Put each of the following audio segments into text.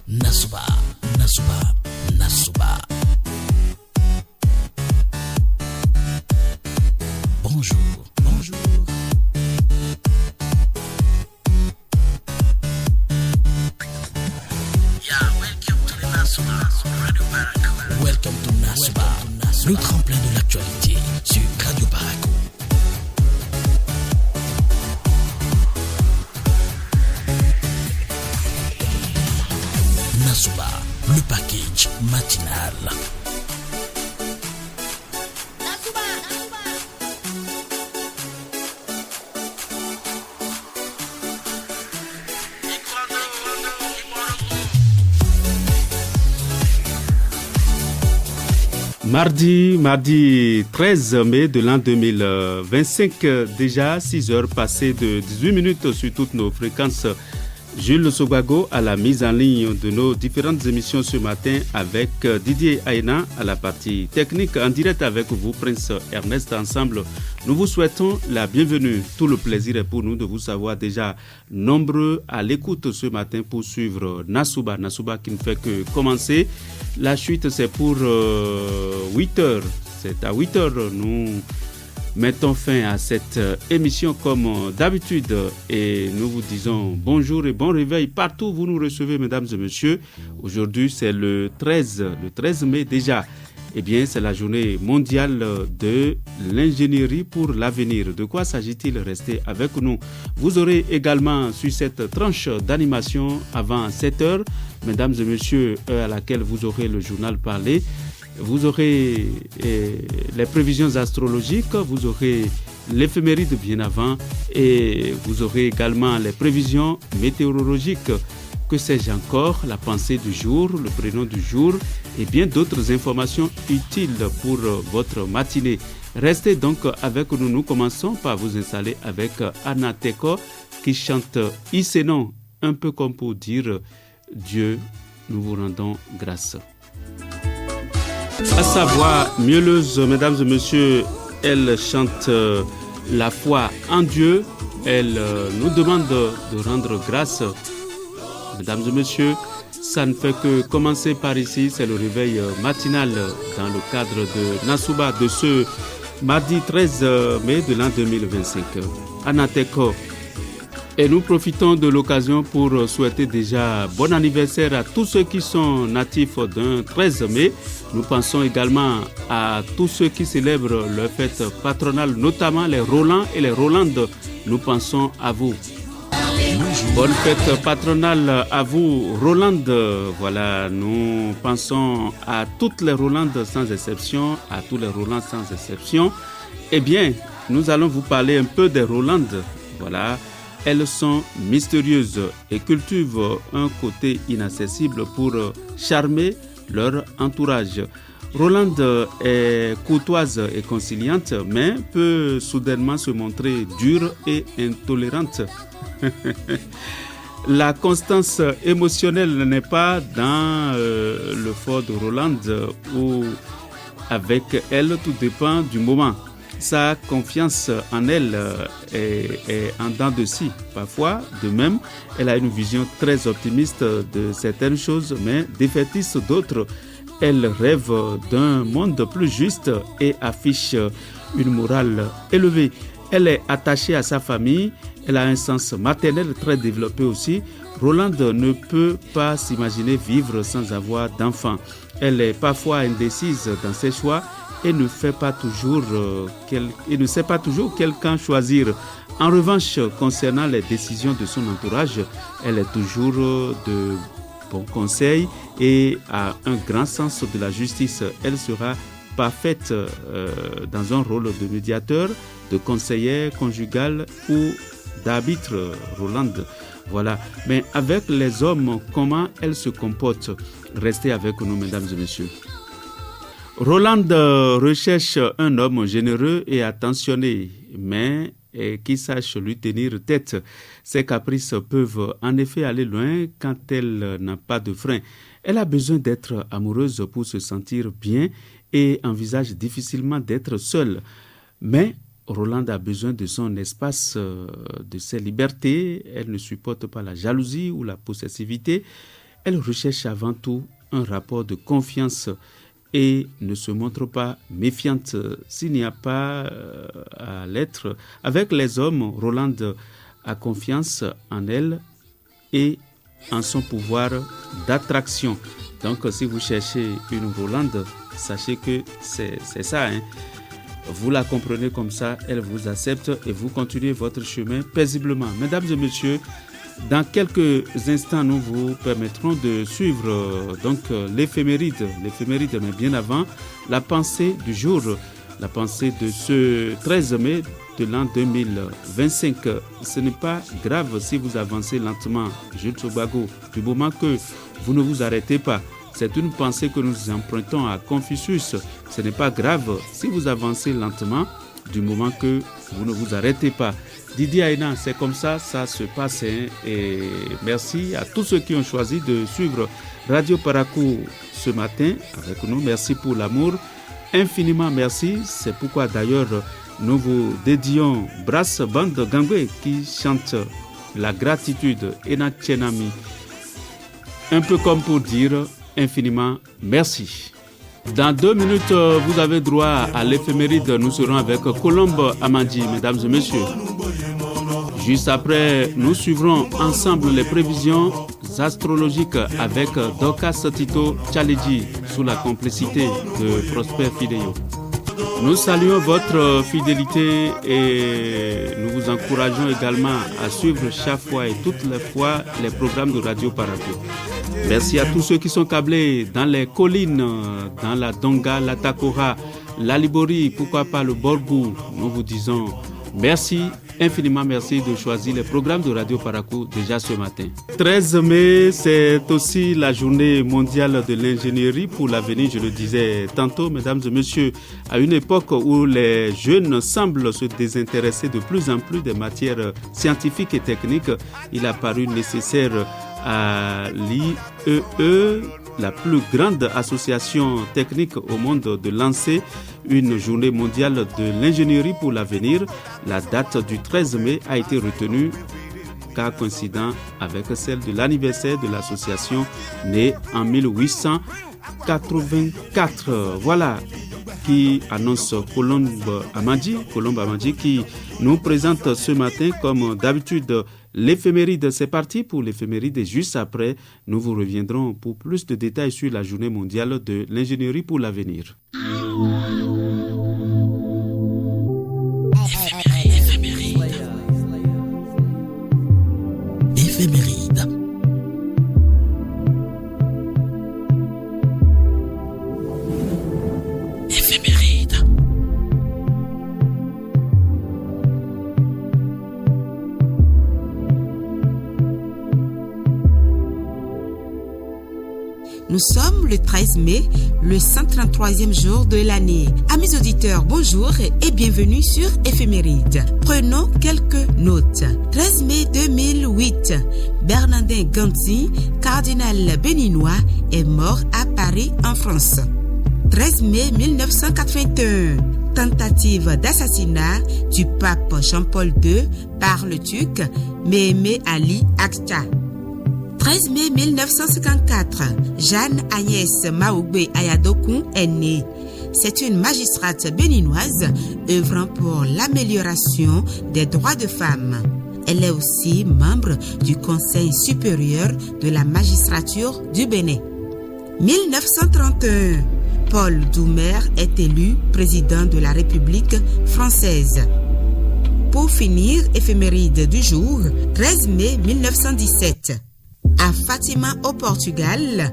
Nasuba, Nasuba, Nasuba. Bonjour, bonjour. Welcome to Nasuba, le tremplin de l'actualité sur Radio Barako. Nasuba, le package matinal. Mardi 13 mai de l'an 2025, déjà 6 heures passées de 18 minutes sur toutes nos fréquences. Jules Sobago à la mise en ligne de nos différentes émissions ce matin avec Didier Aina à la partie technique en direct avec vous, Prince Ernest. Ensemble, nous vous souhaitons la bienvenue. Tout le plaisir est pour nous de vous savoir déjà nombreux à l'écoute ce matin pour suivre Nasuba qui ne fait que commencer. La suite c'est pour 8 heures. C'est à 8 heures nous mettons fin à cette émission comme d'habitude et nous vous disons bonjour et bon réveil partout où vous nous recevez, mesdames et messieurs. Aujourd'hui, c'est le 13 mai déjà. Eh bien, c'est la journée mondiale de l'ingénierie pour l'avenir. De quoi s'agit-il? Restez avec nous. Vous aurez également sur cette tranche d'animation avant 7 heures, mesdames et messieurs, heure à laquelle vous aurez le journal parlé. Vous aurez les prévisions astrologiques, vous aurez l'éphéméride bien avant et vous aurez également les prévisions météorologiques. Que sais-je encore? La pensée du jour, le prénom du jour et bien d'autres informations utiles pour votre matinée. Restez donc avec nous. Nous commençons par vous installer avec Anna Teko qui chante Isénon, un peu comme pour dire Dieu, nous vous rendons grâce. À sa voix mielleuse, mesdames et messieurs, elle chante la foi en Dieu. Elle nous demande de rendre grâce. Mesdames et messieurs, ça ne fait que commencer par ici. C'est le réveil matinal dans le cadre de Nasuba de ce mardi 13 mai de l'an 2025. Anateko. Et nous profitons de l'occasion pour souhaiter déjà bon anniversaire à tous ceux qui sont natifs d'un 13 mai. Nous pensons également à tous ceux qui célèbrent leur fête patronale, notamment les Rolands et les Rolandes. Nous pensons à vous. Bonne fête patronale à vous, Rolande. Voilà, nous pensons à toutes les Rolandes sans exception, à tous les Rolands sans exception. Eh bien, nous allons vous parler un peu des Rolandes. Voilà. Elles sont mystérieuses et cultivent un côté inaccessible pour charmer leur entourage. Rolande est courtoise et conciliante, mais peut soudainement se montrer dure et intolérante. La constance émotionnelle n'est pas dans le fort de Rolande où avec elle tout dépend du moment. Sa confiance en elle est en dents de scie. Parfois, de même, elle a une vision très optimiste de certaines choses, mais défaitiste d'autres. Elle rêve d'un monde plus juste et affiche une morale élevée. Elle est attachée à sa famille. Elle a un sens maternel très développé aussi. Rolande ne peut pas s'imaginer vivre sans avoir d'enfant. Elle est parfois indécise dans ses choix et ne sait pas toujours quel camp choisir. En revanche, concernant les décisions de son entourage, elle est toujours de bons conseils et a un grand sens de la justice. Elle sera parfaite dans un rôle de médiateur, de conseillère conjugale ou d'arbitre, Rolande. Voilà. Mais avec les hommes, comment elle se comporte? Restez avec nous, mesdames et messieurs. Rolande recherche un homme généreux et attentionné, mais qui sache lui tenir tête. Ses caprices peuvent en effet aller loin quand elle n'a pas de frein. Elle a besoin d'être amoureuse pour se sentir bien et envisage difficilement d'être seule. Mais Rolande a besoin de son espace, de ses libertés. Elle ne supporte pas la jalousie ou la possessivité. Elle recherche avant tout un rapport de confiance et ne se montre pas méfiante. S'il n'y a pas à l'être avec les hommes, Rolande a confiance en elle et en son pouvoir d'attraction. Donc, si vous cherchez une Rolande, sachez que c'est ça, hein. Vous la comprenez comme ça, elle vous accepte et vous continuez votre chemin paisiblement. Mesdames et messieurs, dans quelques instants, nous vous permettrons de suivre l'éphéméride, mais bien avant, la pensée du jour, la pensée de ce 13 mai de l'an 2025. Ce n'est pas grave si vous avancez lentement, Jules Sobago, du moment que vous ne vous arrêtez pas. C'est une pensée que nous empruntons à Confucius. Ce n'est pas grave si vous avancez lentement, du moment que vous ne vous arrêtez pas. Didier Aïna, c'est comme ça se passe. Hein, et merci à tous ceux qui ont choisi de suivre Radio Parakou ce matin avec nous. Merci pour l'amour. Infiniment merci. C'est pourquoi d'ailleurs nous vous dédions Brass Band Gangwe qui chante la gratitude Ena Tchenami. Un peu comme pour dire infiniment merci. Dans 2 minutes, vous avez droit à l'éphéméride. Nous serons avec Colombe Amandji, mesdames et messieurs. Juste après, nous suivrons ensemble les prévisions astrologiques avec Dorcas Tito Tchaledji sous la complicité de Prosper Fidéo. Nous saluons votre fidélité et nous vous encourageons également à suivre chaque fois et toutes les fois les programmes de Radio Parakou. Merci à tous ceux qui sont câblés dans les collines, dans la Donga, la Takora, la Libori, pourquoi pas le Borgou. Nous vous disons merci, infiniment merci de choisir les programmes de Radio Parakou déjà ce matin. 13 mai, c'est aussi la journée mondiale de l'ingénierie pour l'avenir, je le disais tantôt, mesdames et messieurs, à une époque où les jeunes semblent se désintéresser de plus en plus des matières scientifiques et techniques, il a paru nécessaire à l'IEE, la plus grande association technique au monde, de lancer une journée mondiale de l'ingénierie pour l'avenir. La date du 13 mai a été retenue car coïncidant avec celle de l'anniversaire de l'association née en 1884. Voilà qui annonce Colombe Amandji qui nous présente ce matin comme d'habitude l'éphéméride. C'est parti pour l'éphéméride et juste après, nous vous reviendrons pour plus de détails sur la journée mondiale de l'ingénierie pour l'avenir. Éphéméride. Nous sommes le 13 mai, le 133e jour de l'année. Amis auditeurs, bonjour et bienvenue sur Éphéméride. Prenons quelques notes. 13 mai 2008, Bernardin Gandhi, cardinal béninois, est mort à Paris, en France. 13 mai 1981, tentative d'assassinat du pape Jean-Paul II par le Turc Mehmet Ali Agca. 13 mai 1954, Jeanne Agnès Maougbe Ayadokun est née. C'est une magistrate béninoise œuvrant pour l'amélioration des droits de femmes. Elle est aussi membre du Conseil supérieur de la magistrature du Bénin. 1931, Paul Doumer est élu président de la République française. Pour finir, éphéméride du jour, 13 mai 1917. À Fatima au Portugal,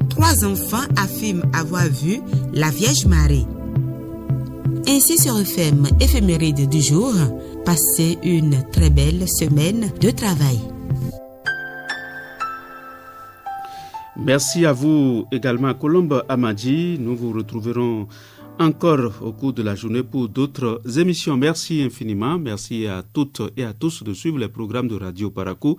3 enfants affirment avoir vu la Vierge Marie. Ainsi se referme éphéméride du jour. Passez une très belle semaine de travail. Merci à vous également, Colombe Amandji. Nous vous retrouverons encore au cours de la journée pour d'autres émissions. Merci infiniment. Merci à toutes et à tous de suivre les programmes de Radio Parakou.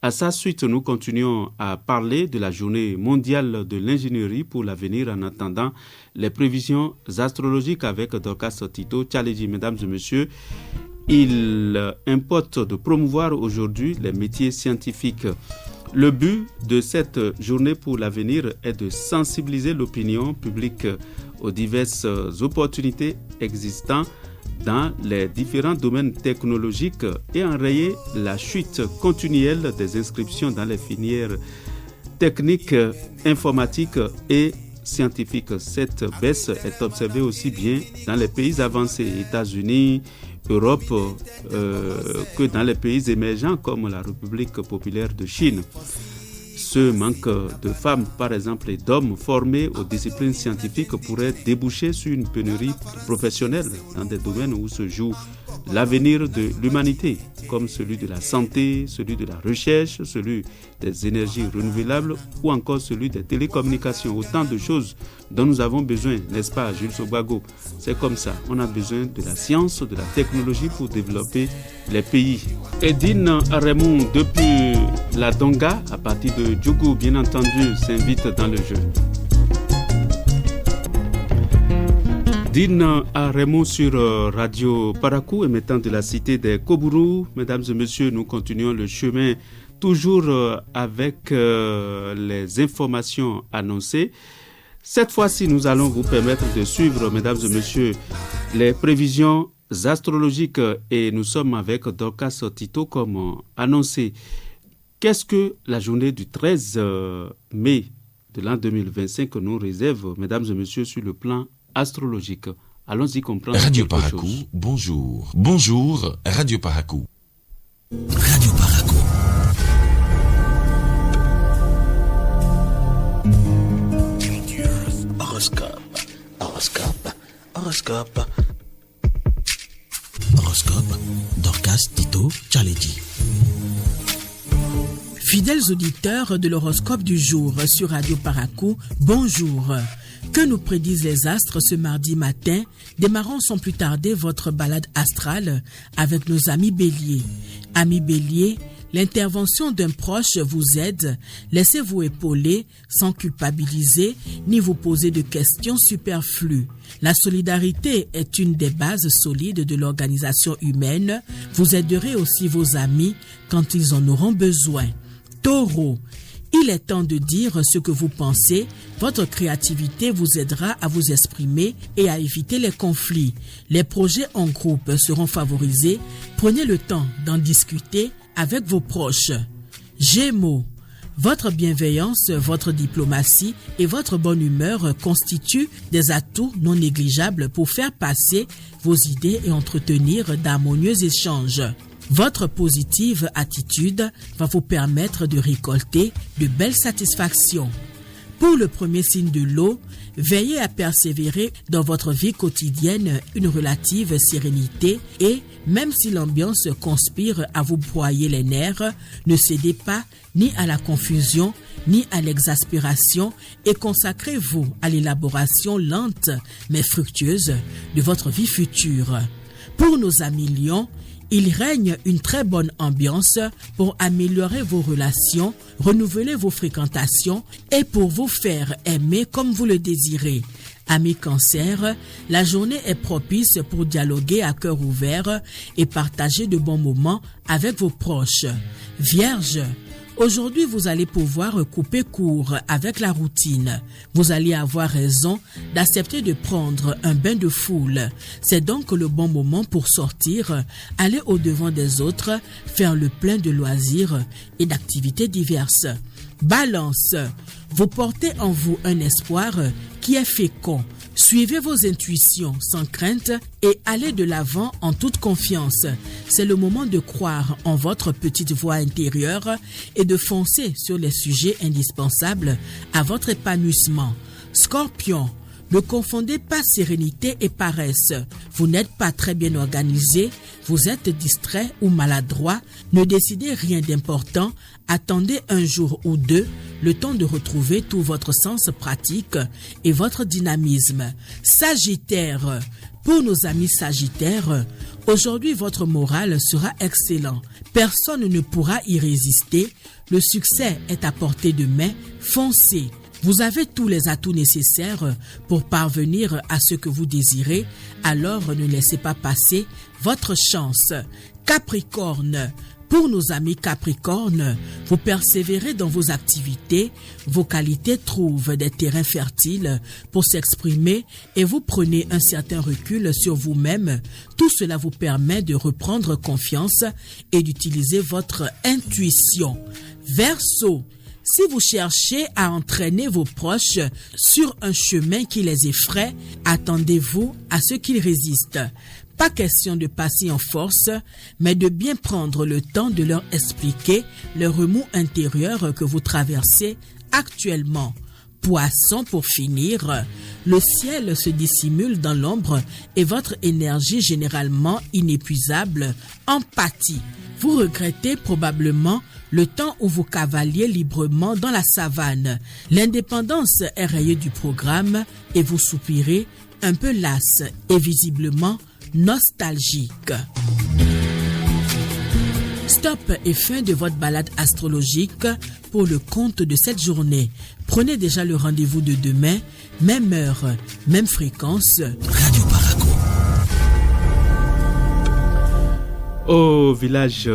À sa suite, nous continuons à parler de la journée mondiale de l'ingénierie pour l'avenir en attendant les prévisions astrologiques avec Dorcas Tito Tchaledji. Mesdames et messieurs, il importe de promouvoir aujourd'hui les métiers scientifiques. Le but de cette journée pour l'avenir est de sensibiliser l'opinion publique aux diverses opportunités existantes dans les différents domaines technologiques et enrayer la chute continuelle des inscriptions dans les filières techniques, informatiques et scientifiques. Cette baisse est observée aussi bien dans les pays avancés, États-Unis, Europe, que dans les pays émergents comme la République populaire de Chine. Ce manque de femmes, par exemple, et d'hommes formés aux disciplines scientifiques pourrait déboucher sur une pénurie professionnelle dans des domaines où se joue l'avenir de l'humanité, comme celui de la santé, celui de la recherche, celui des énergies renouvelables ou encore celui des télécommunications. Autant de choses dont nous avons besoin, n'est-ce pas, Jules Sobago? C'est comme ça. On a besoin de la science, de la technologie pour développer les pays. Edine Raymond, depuis la Donga, à partir de Djougou, bien entendu, s'invite dans le jeu. Dine à Raymond sur Radio Parakou, émettant de la cité des Kobourou. Mesdames et messieurs, nous continuons le chemin toujours avec les informations annoncées. Cette fois-ci, nous allons vous permettre de suivre, mesdames et messieurs, les prévisions astrologiques et nous sommes avec Dorcas Tito comme annoncé. Qu'est-ce que la journée du 13 mai de l'an 2025 nous réserve, mesdames et messieurs, sur le plan astrologique? Allons-y comprendre. Radio Parakou, bonjour. Bonjour, Radio Parakou. Radio Parakou. Horoscope. Horoscope. Horoscope. Horoscope. Dorcas Tito Tchaledji. Fidèles auditeurs de l'horoscope du jour sur Radio Parakou, bonjour. Que nous prédisent les astres ce mardi matin? Démarrons sans plus tarder votre balade astrale avec nos amis béliers. Amis béliers, l'intervention d'un proche vous aide. Laissez-vous épauler sans culpabiliser ni vous poser de questions superflues. La solidarité est une des bases solides de l'organisation humaine. Vous aiderez aussi vos amis quand ils en auront besoin. Taureau, il est temps de dire ce que vous pensez. Votre créativité vous aidera à vous exprimer et à éviter les conflits. Les projets en groupe seront favorisés. Prenez le temps d'en discuter avec vos proches. Gémeaux, votre bienveillance, votre diplomatie et votre bonne humeur constituent des atouts non négligeables pour faire passer vos idées et entretenir d'harmonieux échanges. Votre positive attitude va vous permettre de récolter de belles satisfactions. Pour le premier signe de l'eau, veillez à persévérer dans votre vie quotidienne une relative sérénité et, même si l'ambiance conspire à vous broyer les nerfs, ne cédez pas ni à la confusion ni à l'exaspération et consacrez-vous à l'élaboration lente mais fructueuse de votre vie future. Pour nos amis lions, il règne une très bonne ambiance pour améliorer vos relations, renouveler vos fréquentations et pour vous faire aimer comme vous le désirez. Amis Cancer, la journée est propice pour dialoguer à cœur ouvert et partager de bons moments avec vos proches. Vierge, aujourd'hui, vous allez pouvoir couper court avec la routine. Vous allez avoir raison d'accepter de prendre un bain de foule. C'est donc le bon moment pour sortir, aller au-devant des autres, faire le plein de loisirs et d'activités diverses. Balance, vous portez en vous un espoir qui est fécond. Suivez vos intuitions sans crainte et allez de l'avant en toute confiance. C'est le moment de croire en votre petite voix intérieure et de foncer sur les sujets indispensables à votre épanouissement. Scorpion, Ne confondez pas sérénité et paresse. Vous n'êtes pas très bien organisé, vous êtes distrait ou maladroit, ne décidez rien d'important, attendez un jour ou deux, le temps de retrouver tout votre sens pratique et votre dynamisme. Sagittaire. Pour nos amis sagittaires, aujourd'hui votre morale sera excellent. Personne ne pourra y résister. Le succès est à portée de main. Foncez. Vous avez tous les atouts nécessaires pour parvenir à ce que vous désirez. Alors ne laissez pas passer votre chance. Capricorne. Pour nos amis Capricorne, vous persévérez dans vos activités, vos qualités trouvent des terrains fertiles pour s'exprimer et vous prenez un certain recul sur vous-même. Tout cela vous permet de reprendre confiance et d'utiliser votre intuition. Verseau. Si vous cherchez à entraîner vos proches sur un chemin qui les effraie, attendez-vous à ce qu'ils résistent. Pas question de passer en force, mais de bien prendre le temps de leur expliquer le remous intérieur que vous traversez actuellement. Poisson pour finir, le ciel se dissimule dans l'ombre et votre énergie généralement inépuisable en pâtit. Vous regrettez probablement le temps où vous cavaliez librement dans la savane. L'indépendance est rayée du programme et vous soupirez un peu las et visiblement nostalgique. Stop et fin de votre balade astrologique pour le compte de cette journée. Prenez déjà le rendez-vous de demain, même heure, même fréquence. Radio Parakou. Au village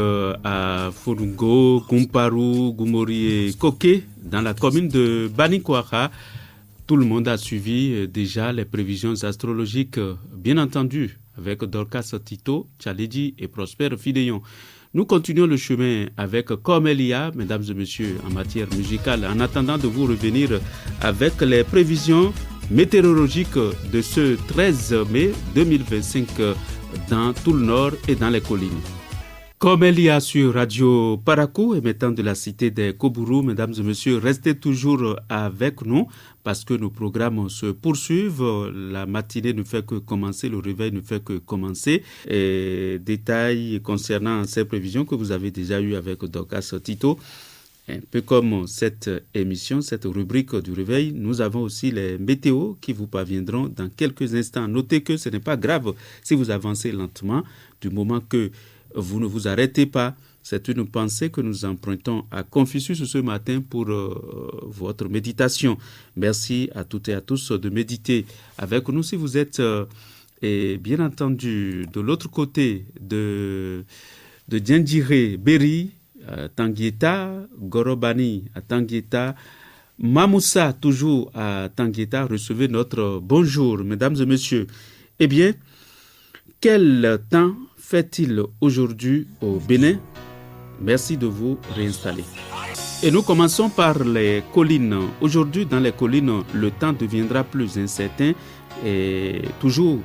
à Furungo, Gumparu, Gumori et Koke, dans la commune de Banikwara, tout le monde a suivi déjà les prévisions astrologiques, bien entendu, avec Dorcas Tito, Tchaledi et Prosper Fidéon. Nous continuons le chemin avec Comelia, mesdames et messieurs, en matière musicale, en attendant de vous revenir avec les prévisions météorologiques de ce 13 mai 2025 dans tout le nord et dans les collines. Comelia sur Radio Parakou, émettant de la cité des Kobourou, mesdames et messieurs, restez toujours avec nous parce que nos programmes se poursuivent. La matinée ne fait que commencer, le réveil ne fait que commencer. Et détails concernant ces prévisions que vous avez déjà eues avec Dorcas Tito. Un peu comme cette émission, cette rubrique du réveil, nous avons aussi les météos qui vous parviendront dans quelques instants. Notez que ce n'est pas grave si vous avancez lentement, du moment que vous ne vous arrêtez pas. C'est une pensée que nous empruntons à Confucius ce matin pour votre méditation. Merci à toutes et à tous de méditer avec nous. Si vous êtes, et bien entendu, de l'autre côté de Djendjiré, Berry, Tanguieta, Gorobani à Tanguieta, Mamoussa toujours à Tanguieta, recevez notre bonjour, mesdames et messieurs. Eh bien, quel temps fait-il aujourd'hui au Bénin? Merci de vous réinstaller. Et nous commençons par les collines. Aujourd'hui, dans les collines, le temps deviendra plus incertain et toujours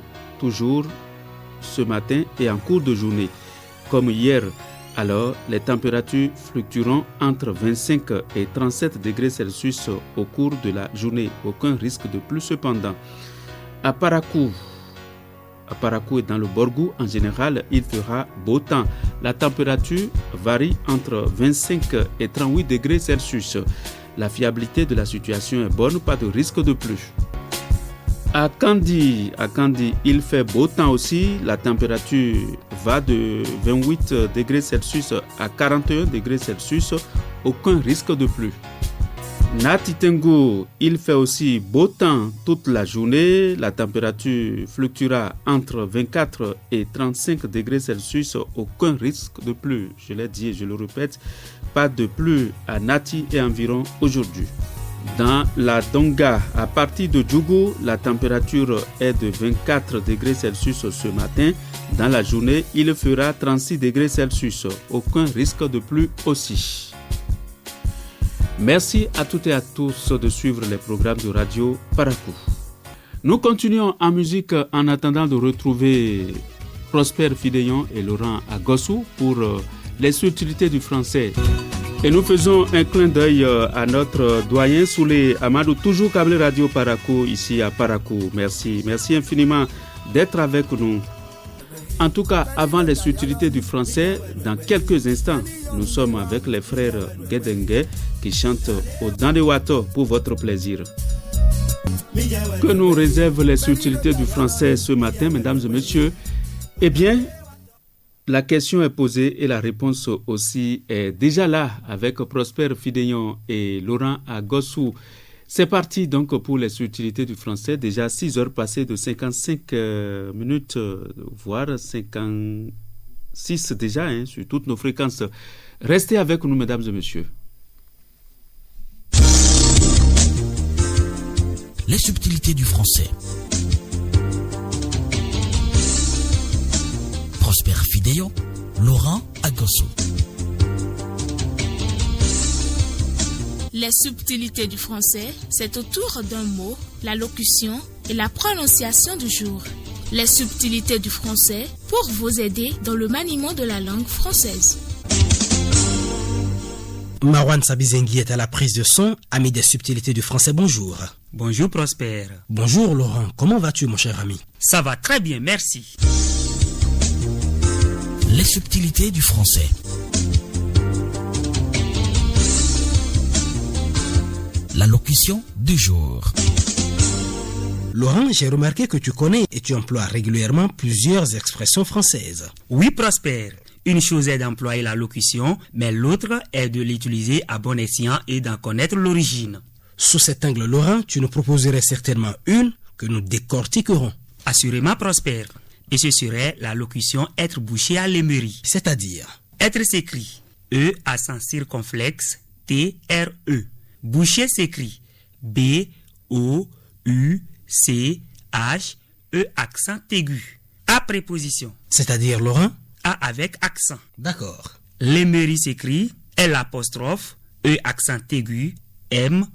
ce matin et en cours de journée. Comme hier, alors les températures fluctueront entre 25 et 37 degrés Celsius au cours de la journée. Aucun risque de plus cependant. À Parakou et dans le Borgou, en général, il fera beau temps. La température varie entre 25 et 38 degrés Celsius. La fiabilité de la situation est bonne, pas de risque de pluie. À Kandi, il fait beau temps aussi. La température va de 28 degrés Celsius à 41 degrés Celsius. Aucun risque de pluie. Natitengu, il fait aussi beau temps toute la journée. La température fluctuera entre 24 et 35 degrés Celsius. Aucun risque de pluie. Je l'ai dit et je le répète, pas de pluie à Nati et environ aujourd'hui. Dans la Tonga, à partir de Djougou, la température est de 24 degrés Celsius ce matin. Dans la journée, il fera 36 degrés Celsius. Aucun risque de pluie aussi. Merci à toutes et à tous de suivre les programmes de Radio Parakou. Nous continuons en musique en attendant de retrouver Prosper Fidéon et Laurent Agossou pour les subtilités du français. Et nous faisons un clin d'œil à notre doyen Soulé Amadou, toujours câblé radio Parakou, ici à Parakou. Merci infiniment d'être avec nous. En tout cas, avant les subtilités du français, dans quelques instants, nous sommes avec les frères Guédengue qui chantent au Dandewato pour votre plaisir. Que nous réservent les subtilités du français ce matin, mesdames et messieurs? Eh bien, la question est posée et la réponse aussi est déjà là avec Prosper Fidéon et Laurent Agossou. C'est parti donc pour les subtilités du français. Déjà 6 heures passées de 55 minutes, voire 56 déjà, sur toutes nos fréquences. Restez avec nous, mesdames et messieurs. Les subtilités du français. Prosper Fidéon, Laurent Agossou. Les subtilités du français, c'est autour d'un mot, la locution et la prononciation du jour. Les subtilités du français pour vous aider dans le maniement de la langue française. Marwan Sabizengi est à la prise de son, ami des subtilités du français, bonjour. Bonjour Prosper. Bonjour Laurent, comment vas-tu mon cher ami? Ça va très bien, merci. Les subtilités du français. La locution du jour. Laurent, j'ai remarqué que tu connais et tu emploies régulièrement plusieurs expressions françaises. Oui Prosper, une chose est d'employer la locution, mais l'autre est de l'utiliser à bon escient et d'en connaître l'origine. Sous cet angle, Laurent, tu nous proposerais certainement une que nous décortiquerons. Assurément Prosper. Et ce serait la locution être bouché à l'émerie. C'est-à-dire? Être s'écrit E accent circonflexe T-R-E. Boucher s'écrit B-O-U-C-H-E accent aigu. À préposition. C'est-à-dire, Laurent? A avec accent. D'accord. L'émerie s'écrit L apostrophe E accent aigu M-E-R-I.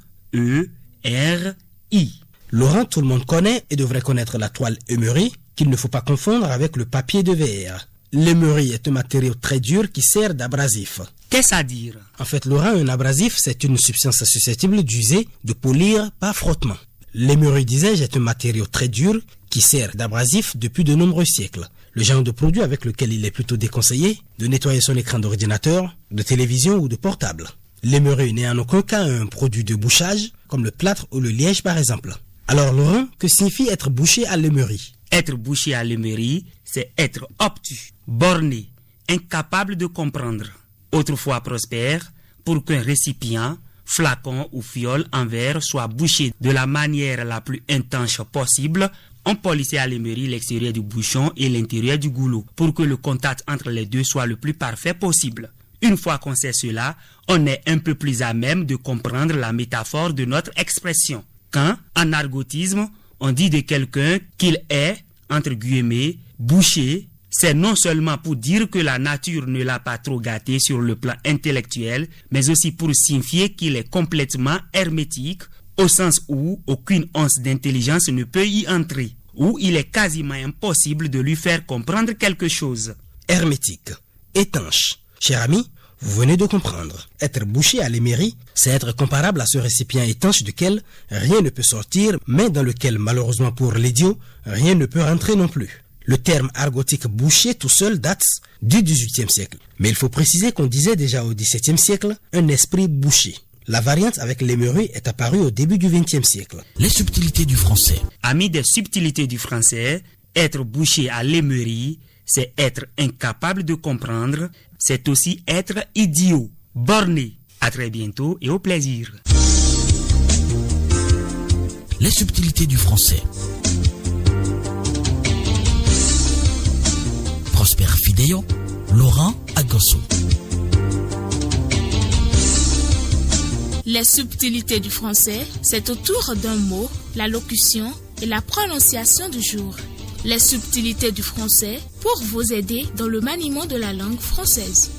Laurent, tout le monde connaît et devrait connaître la toile émerie, qu'il ne faut pas confondre avec le papier de verre. L'émerie est un matériau très dur qui sert d'abrasif. Qu'est-ce à dire? En fait, Laurent, un abrasif, c'est une substance susceptible d'user, de polir par frottement. L'émerie, disais-je, est un matériau très dur qui sert d'abrasif depuis de nombreux siècles. Le genre de produit avec lequel il est plutôt déconseillé de nettoyer son écran d'ordinateur, de télévision ou de portable. L'émerie n'est en aucun cas un produit de bouchage, comme le plâtre ou le liège par exemple. Alors Laurent, que signifie être bouché à l'émerie? Être bouché à l'émerie, c'est être obtus, borné, incapable de comprendre. Autrefois Prosper, pour qu'un récipient, flacon ou fiole en verre soit bouché de la manière la plus intense possible, on polissait à l'émerie l'extérieur du bouchon et l'intérieur du goulot pour que le contact entre les deux soit le plus parfait possible. Une fois qu'on sait cela, on est un peu plus à même de comprendre la métaphore de notre expression. Quand, en argotisme, on dit de quelqu'un qu'il est, entre guillemets, bouché, c'est non seulement pour dire que la nature ne l'a pas trop gâté sur le plan intellectuel, mais aussi pour signifier qu'il est complètement hermétique, au sens où aucune once d'intelligence ne peut y entrer, où il est quasiment impossible de lui faire comprendre quelque chose. Hermétique, étanche. Cher ami, vous venez de comprendre. Être bouché à l'émerie, c'est être comparable à ce récipient étanche duquel rien ne peut sortir, mais dans lequel, malheureusement pour l'idiot, rien ne peut rentrer non plus. Le terme argotique bouché tout seul date du XVIIIe siècle. Mais il faut préciser qu'on disait déjà au XVIIe siècle un esprit bouché. La variante avec l'émerie est apparue au début du XXe siècle. Les subtilités du français. Amis des subtilités du français, être bouché à l'émerie, c'est être incapable de comprendre, c'est aussi être idiot, borné. À très bientôt et au plaisir. Les subtilités du français. Prosper Fidéon, Laurent Agossou. Les subtilités du français, c'est autour d'un mot, la locution et la prononciation du jour. Les subtilités du français pour vous aider dans le maniement de la langue française.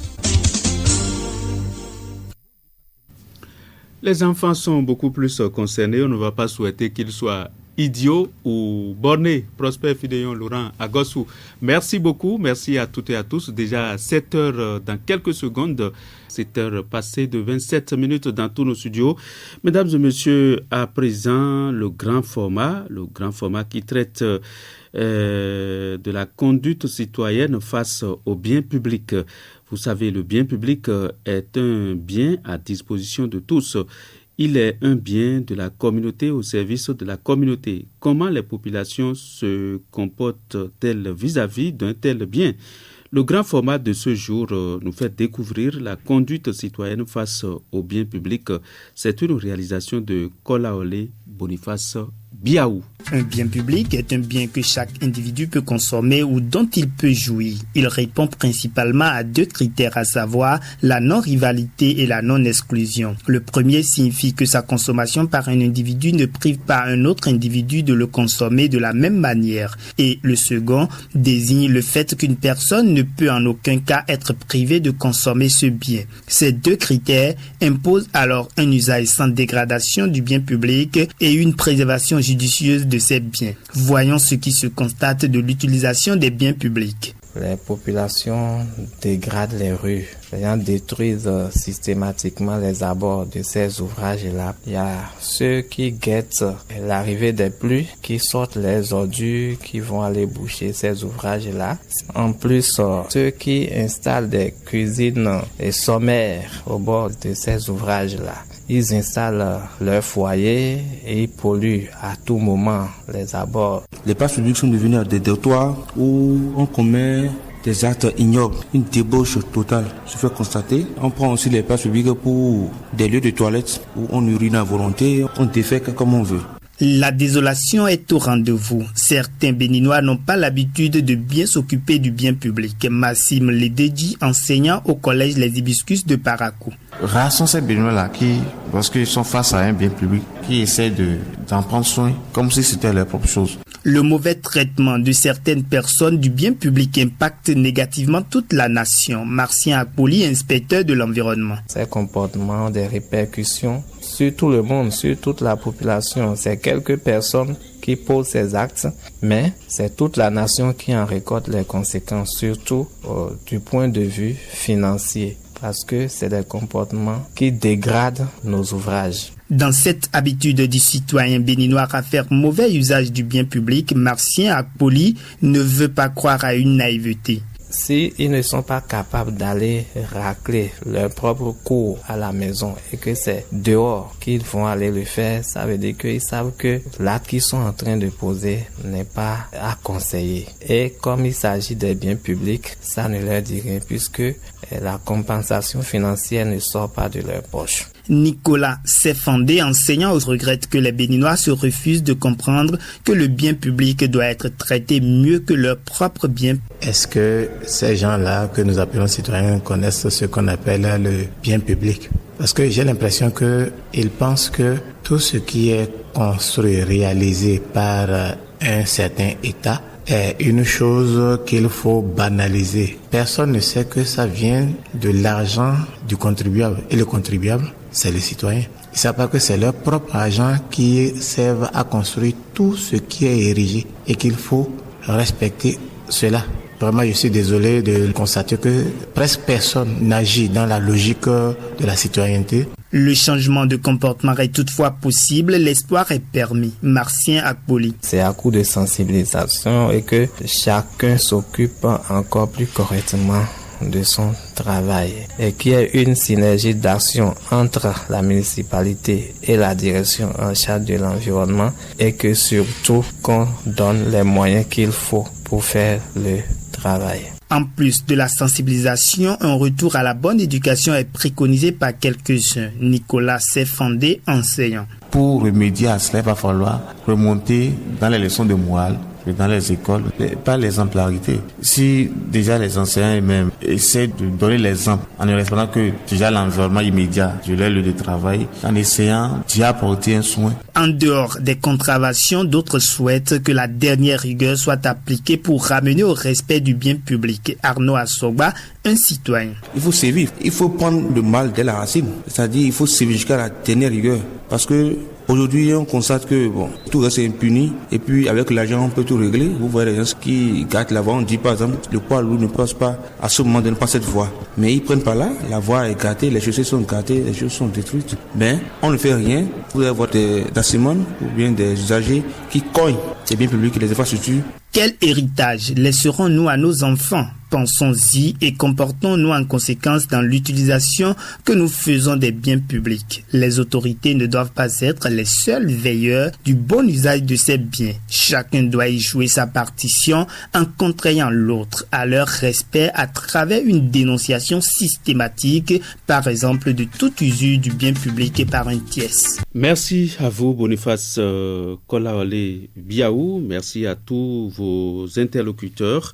Les enfants sont beaucoup plus concernés. On ne va pas souhaiter qu'ils soient idiot ou borné. Prosper Fidéon, Laurent Agossou. Merci beaucoup, merci à toutes et à tous. Déjà à 7 heures dans quelques secondes, 7 heures passées de 27 minutes dans tous nos studios. Mesdames et messieurs, à présent, le grand format qui traite de la conduite citoyenne face au bien public. Vous savez, le bien public est un bien à disposition de tous. Il est un bien de la communauté au service de la communauté. Comment les populations se comportent-elles vis-à-vis d'un tel bien? Le grand format de ce jour nous fait découvrir la conduite citoyenne face au bien public. C'est une réalisation de Kolaolé Boniface Biaou. Un bien public est un bien que chaque individu peut consommer ou dont il peut jouir. Il répond principalement à 2 critères, à savoir la non-rivalité et la non-exclusion. Le premier signifie que sa consommation par un individu ne prive pas un autre individu de le consommer de la même manière. Et le second désigne le fait qu'une personne ne peut en aucun cas être privée de consommer ce bien. Ces 2 critères imposent alors un usage sans dégradation du bien public et une préservation judicieuse de ces biens. Voyons ce qui se constate de l'utilisation des biens publics. Les populations dégradent les rues. Les gens détruisent systématiquement les abords de ces ouvrages-là. Il y a ceux qui guettent l'arrivée des pluies, qui sortent les ordures, qui vont aller boucher ces ouvrages-là. En plus, ceux qui installent des cuisines et sommaires au bord de ces ouvrages-là. Ils installent leur foyer et ils polluent à tout moment les abords. Les places publiques sont devenues des dortoirs où on commet des actes ignobles. Une débauche totale se fait constater. On prend aussi les places publiques pour des lieux de toilettes où on urine à volonté, on défèque comme on veut. La désolation est au rendez-vous. Certains Béninois n'ont pas l'habitude de bien s'occuper du bien public. Massim Lededji, enseignant au collège Les Hibiscus de Parakou. Rares sont ces Béninois-là qui, lorsqu'ils sont face à un bien public, qui essaient d'en prendre soin comme si c'était leur propre chose. Le mauvais traitement de certaines personnes du bien public impacte négativement toute la nation. Martien Akpoli, inspecteur de l'environnement. Ces comportements ont des répercussions sur tout le monde, sur toute la population. C'est quelques personnes qui posent ces actes, mais c'est toute la nation qui en récolte les conséquences, surtout du point de vue financier, parce que c'est des comportements qui dégradent nos ouvrages. Dans cette habitude du citoyen béninois à faire mauvais usage du bien public, Martien Akpoli ne veut pas croire à une naïveté. S'ils ne sont pas capables d'aller racler leur propre cour à la maison et que c'est dehors qu'ils vont aller le faire, ça veut dire qu'ils savent que l'acte qu'ils sont en train de poser n'est pas à conseiller. Et comme il s'agit des biens publics, ça ne leur dit rien puisque la compensation financière ne sort pas de leur poche. Nicolas Sefandé, enseignant, regrette que les Béninois se refusent de comprendre que le bien public doit être traité mieux que leur propre bien. Est-ce que ces gens-là que nous appelons citoyens connaissent ce qu'on appelle le bien public? Parce que j'ai l'impression qu'ils pensent que tout ce qui est construit, réalisé par un certain État est une chose qu'il faut banaliser. Personne ne sait que ça vient de l'argent du contribuable. Et le contribuable, c'est les citoyens. Ils ne savent pas que c'est leur propre argent qui servent à construire tout ce qui est érigé et qu'il faut respecter cela. Vraiment, je suis désolé de constater que presque personne n'agit dans la logique de la citoyenneté. Le changement de comportement est toutefois possible, l'espoir est permis. Martien Akpoli. C'est à coup de sensibilisation et que chacun s'occupe encore plus correctement de son travail et qu'il y ait une synergie d'action entre la municipalité et la direction en charge de l'environnement et que surtout qu'on donne les moyens qu'il faut pour faire le travail. En plus de la sensibilisation, un retour à la bonne éducation est préconisé par quelques-uns. Nicolas Sefandé, enseignant. Pour remédier à cela, il va falloir remonter dans les leçons de morale, dans les écoles, par l'exemplarité. Si déjà les enseignants eux-mêmes essaient de donner l'exemple en ne respectant que déjà l'environnement immédiat de leur lieu de travail, en essayant d'y apporter un soin. En dehors des contraventions, d'autres souhaitent que la dernière rigueur soit appliquée pour ramener au respect du bien public. Arnaud Assoba, un citoyen. Il faut sévir, il faut prendre le mal dès la racine, c'est-à-dire il faut sévir jusqu'à la dernière rigueur, parce que Aujourd'hui, on constate que tout reste impuni et puis avec l'argent, on peut tout régler. Vous voyez les gens qui gâtent la voie, on dit par exemple, le poids lourd ne passe pas à ce moment donné, pas cette voie. Mais ils prennent par là, la voie est gâtée, les chaussées sont gâtées, les choses sont détruites. Mais on ne fait rien. Vous allez avoir des tassimons ou bien des usagers qui cognent ces biens publics, les infrastructures. Quel héritage laisserons-nous à nos enfants? Pensons-y et comportons-nous en conséquence dans l'utilisation que nous faisons des biens publics. Les autorités ne doivent pas être les seuls veilleurs du bon usage de ces biens. Chacun doit y jouer sa partition en contraignant l'autre à leur respect à travers une dénonciation systématique, par exemple, de toute usure du bien public par un tiers. Merci à vous, Boniface Kolaole Biaou. Merci à tous vos interlocuteurs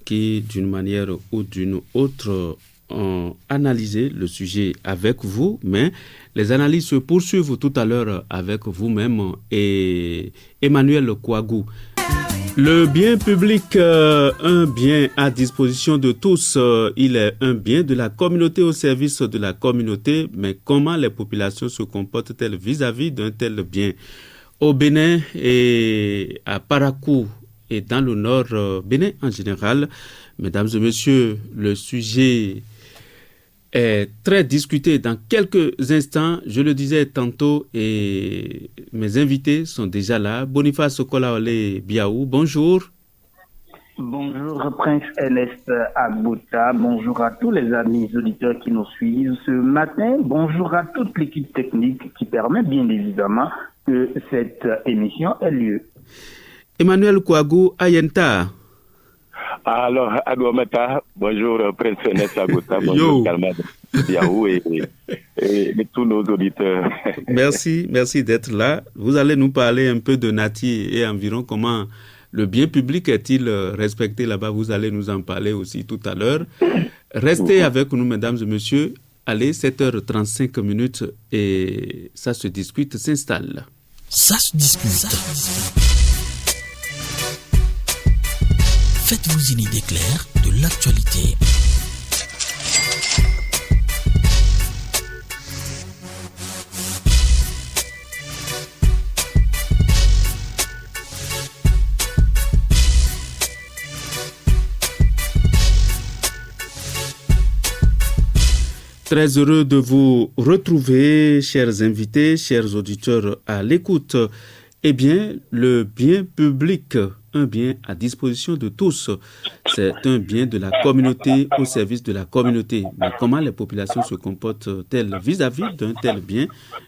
qui, d'une manière ou d'une autre, ont analysé le sujet avec vous, mais les analyses se poursuivent tout à l'heure avec vous-même et Emmanuel Kouagou. Le bien public, un bien à disposition de tous, il est un bien de la communauté au service de la communauté, mais comment les populations se comportent-elles vis-à-vis d'un tel bien? Au Bénin et à Parakou, et dans le nord Bénin en général, mesdames et messieurs, le sujet est très discuté dans quelques instants. Je le disais tantôt et mes invités sont déjà là. Boniface Kolaole Biaou, bonjour. Bonjour Prince Ernest Agbota, bonjour à tous les amis auditeurs qui nous suivent ce matin. Bonjour à toute l'équipe technique qui permet bien évidemment que cette émission ait lieu. Emmanuel Kouagou Ayenta. Alors, Adouamata, bonjour Prince Ernest Agbota, bonjour Kalmad Biaou et tous nos auditeurs. Merci d'être là. Vous allez nous parler un peu de Nati et environ comment le bien public est-il respecté là-bas. Vous allez nous en parler aussi tout à l'heure. Restez avec nous, mesdames et messieurs. Allez, 7h35 et ça se discute, s'installe. Ça se discute. Faites-vous une idée claire de l'actualité. Très heureux de vous retrouver, chers invités, chers auditeurs à l'écoute. Eh bien, le bien public, un bien à disposition de tous, c'est un bien de la communauté au service de la communauté. Mais comment les populations se comportent-elles vis-à-vis d'un tel bien?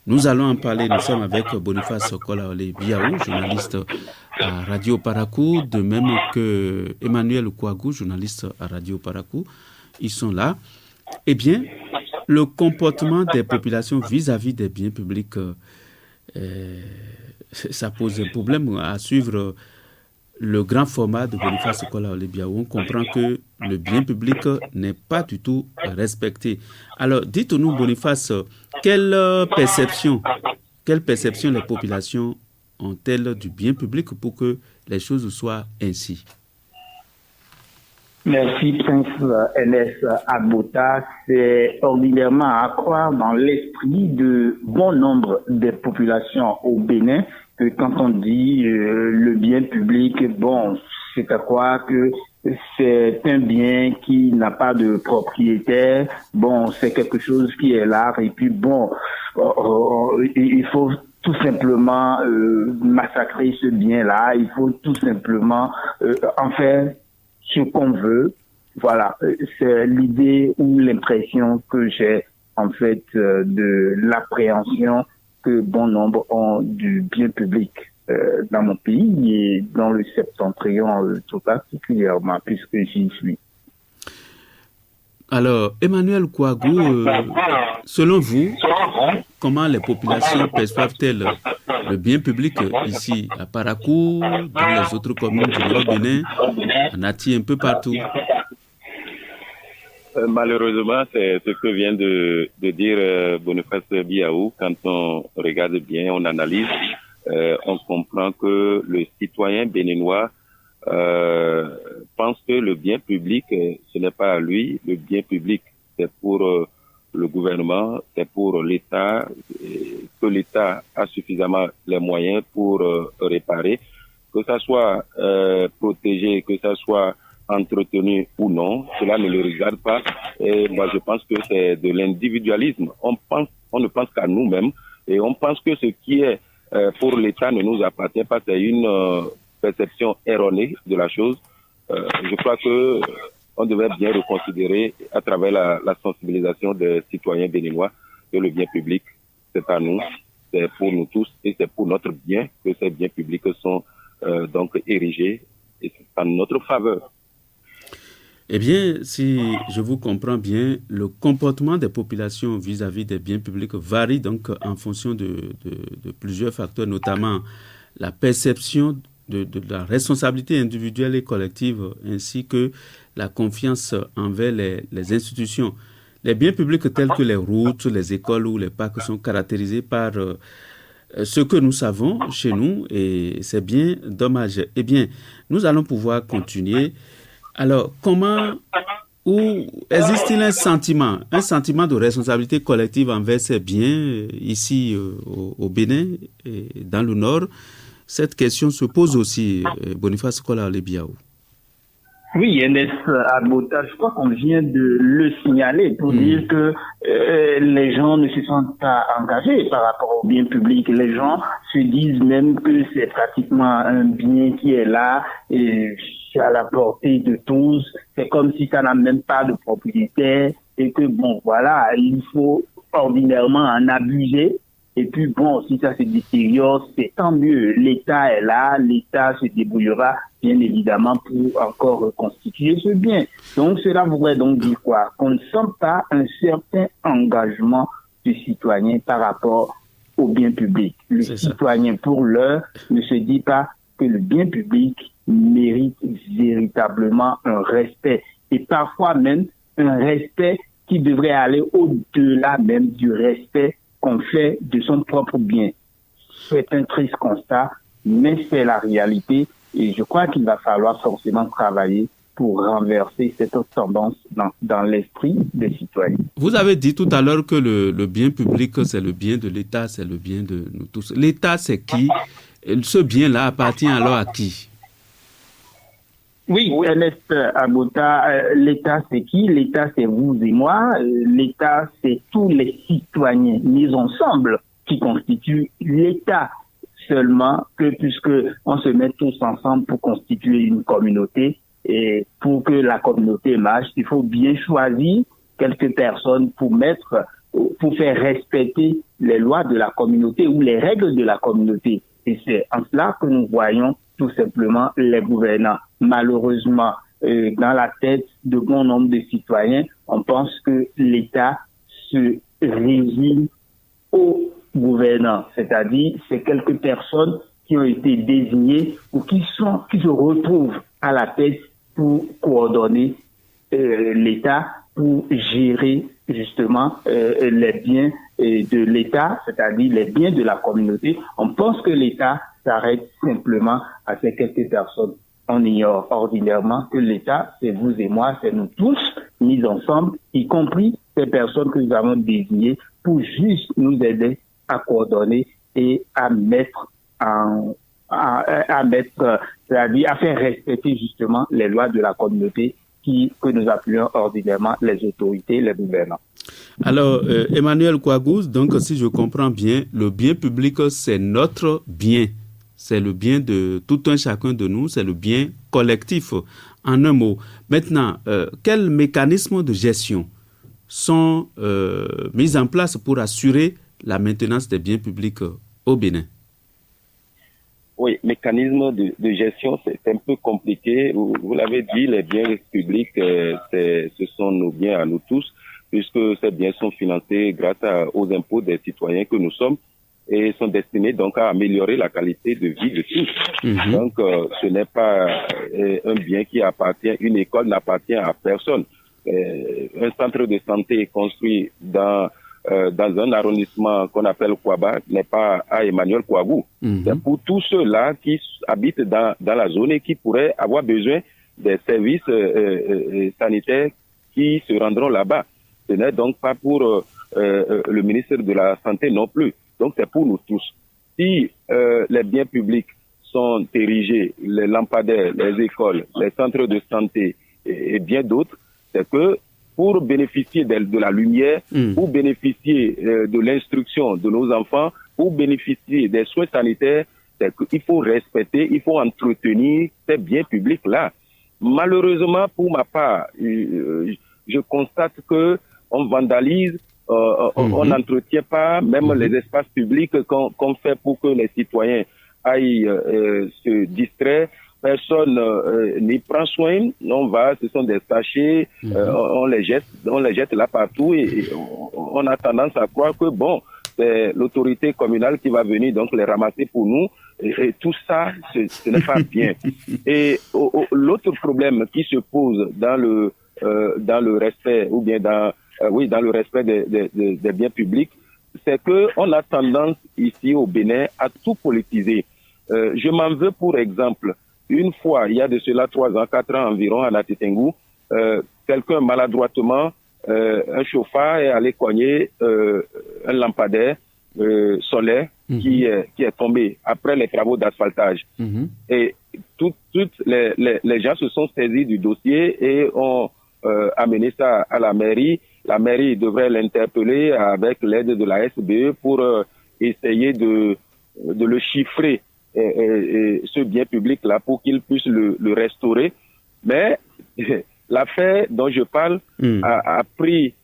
Nous allons en parler. Nous sommes avec Boniface Kolaole Biaou, journaliste à Radio Parakou, de même que Emmanuel Kouagou, journaliste à Radio Parakou. Ils sont là. Eh bien, le comportement des populations vis-à-vis des biens publics, ça pose un problème à suivre le grand format de Boniface Kolaole Biaou. On comprend que le bien public n'est pas du tout respecté. Alors, dites-nous, Boniface, quelle perception les populations ont-elles du bien public pour que les choses soient ainsi? Merci Prince Ernest Agbota. C'est ordinairement à croire dans l'esprit de bon nombre des populations au Bénin que quand on dit le bien public, c'est à croire que c'est un bien qui n'a pas de propriétaire. C'est quelque chose qui est là et puis il faut tout simplement massacrer ce bien-là. Il faut tout simplement en faire ce qu'on veut. Voilà, c'est l'idée ou l'impression que j'ai en fait de l'appréhension que bon nombre ont du bien public dans mon pays et dans le septentrion tout particulièrement puisque j'y suis. Alors, Emmanuel Kouagou, selon vous, comment les populations perçoivent-elles le bien public ici à Parakou, dans les autres communes du Nord Bénin, en Nati, un peu partout? Malheureusement, c'est ce que vient de dire Boniface Biaou. Quand on regarde bien, on analyse, on comprend que le citoyen béninois pense que le bien public, ce n'est pas à lui. Le bien public, c'est pour le gouvernement, c'est pour l'État, que l'État a suffisamment les moyens pour réparer, que ça soit protégé, que ça soit entretenu ou non, cela ne le regarde pas. Et moi, je pense que c'est de l'individualisme. On ne pense qu'à nous-mêmes et on pense que ce qui est pour l'État ne nous appartient pas. C'est une perception erronée de la chose. Je crois que on devrait bien reconsidérer à travers la sensibilisation des citoyens béninois que le bien public, c'est à nous, c'est pour nous tous et c'est pour notre bien que ces biens publics sont donc érigés et c'est en notre faveur. Eh bien, si je vous comprends bien, le comportement des populations vis-à-vis des biens publics varie donc en fonction de plusieurs facteurs, notamment la perception de la responsabilité individuelle et collective, ainsi que la confiance envers les institutions. Les biens publics tels que les routes, les écoles ou les parcs sont caractérisés par ce que nous savons chez nous et c'est bien dommage. Eh bien, nous allons pouvoir continuer. Alors, existe-t-il un sentiment de responsabilité collective envers ces biens ici au Bénin et dans le Nord? Cette question se pose aussi, Boniface Kola-Lebiaou. Oui, Ernest Agbota, je crois qu'on vient de le signaler pour dire que les gens ne se sentent pas engagés par rapport au bien public. Les gens se disent même que c'est pratiquement un bien qui est là et à la portée de tous. C'est comme si ça n'a même pas de propriétaire et que bon, voilà, il faut ordinairement en abuser. Et puis bon, si ça se détériore, c'est tant mieux. L'État est là, l'État se débrouillera bien évidemment pour encore reconstituer ce bien. Donc cela voudrait donc dire quoi? Qu'on ne sent pas un certain engagement du citoyen par rapport au bien public. Le citoyen, pour l'heure, ne se dit pas que le bien public mérite véritablement un respect. Et parfois même un respect qui devrait aller au-delà même du respect qu'on fait de son propre bien. C'est un triste constat, mais c'est la réalité et je crois qu'il va falloir forcément travailler pour renverser cette tendance dans l'esprit des citoyens. Vous avez dit tout à l'heure que le bien public, c'est le bien de l'État, c'est le bien de nous tous. L'État, c'est qui? Ce bien-là appartient alors à qui? Oui, Ernest Agbota, l'État c'est qui? L'État c'est vous et moi. L'État c'est tous les citoyens mis ensemble qui constituent l'État. Seulement que puisque on se met tous ensemble pour constituer une communauté et pour que la communauté marche, il faut bien choisir quelques personnes pour faire respecter les lois de la communauté ou les règles de la communauté. Et c'est en cela que nous voyons tout simplement les gouvernants. Malheureusement, dans la tête de bon nombre de citoyens, on pense que l'État se résigne aux gouvernants, c'est-à-dire c'est quelques personnes qui ont été désignées ou qui se retrouvent à la tête pour coordonner l'État, pour gérer justement les biens de l'État, c'est-à-dire les biens de la communauté. On pense que l'État s'arrête simplement à ces quelques personnes. On ignore ordinairement que l'État, c'est vous et moi, c'est nous tous mis ensemble, y compris ces personnes que nous avons désignées pour juste nous aider à coordonner et à c'est-à-dire à faire respecter justement les lois de la communauté que nous appelons ordinairement les autorités, les gouvernants. Alors, Emmanuel Kouagouz, donc si je comprends bien, le bien public, c'est notre bien. C'est le bien de tout un chacun de nous, c'est le bien collectif, en un mot. Maintenant, quels mécanismes de gestion sont mis en place pour assurer la maintenance des biens publics au Bénin? Oui, mécanisme de gestion, c'est un peu compliqué. Vous l'avez dit, les biens publics, ce sont nos biens à nous tous, puisque ces biens sont financés grâce aux impôts des citoyens que nous sommes et sont destinés donc à améliorer la qualité de vie de tous. Donc, ce n'est pas un bien qui appartient, une école n'appartient à personne. Un centre de santé construit dans un arrondissement qu'on appelle Kouaba n'est pas à Emmanuel Kouagou. C'est pour tous ceux-là qui habitent dans la zone et qui pourraient avoir besoin des services sanitaires qui se rendront là-bas. Ce n'est donc pas pour le ministre de la Santé non plus. Donc c'est pour nous tous. Si les biens publics sont érigés, les lampadaires, les écoles, les centres de santé et bien d'autres, c'est que pour bénéficier de la lumière, pour bénéficier de l'instruction de nos enfants, pour bénéficier des soins sanitaires, c'est qu'il faut respecter, il faut entretenir ces biens publics-là. Malheureusement, pour ma part, je constate que on vandalise, on n'entretient pas même les espaces publics qu'on fait pour que les citoyens aillent se distraire. Personne n'y prend soin. Ce sont des sachets, on les jette là partout et on a tendance à croire que c'est l'autorité communale qui va venir donc les ramasser pour nous. Et tout ça, ce n'est pas bien. Et l'autre problème qui se pose dans le respect ou bien dans le respect des biens publics, c'est que on a tendance ici au Bénin à tout politiser. Je m'en veux pour exemple. Une fois, il y a de cela 3 ans, 4 ans environ, à Natitengu, quelqu'un maladroitement, un chauffard est allé cogner un lampadaire solaire qui est tombé après les travaux d'asphaltage. Et toutes les gens se sont saisis du dossier et ont amené ça à la mairie. La mairie devrait l'interpeller avec l'aide de la SBE pour essayer de le chiffrer. Et ce bien public-là pour qu'il puisse le restaurer. Mais l'affaire dont je parle a pris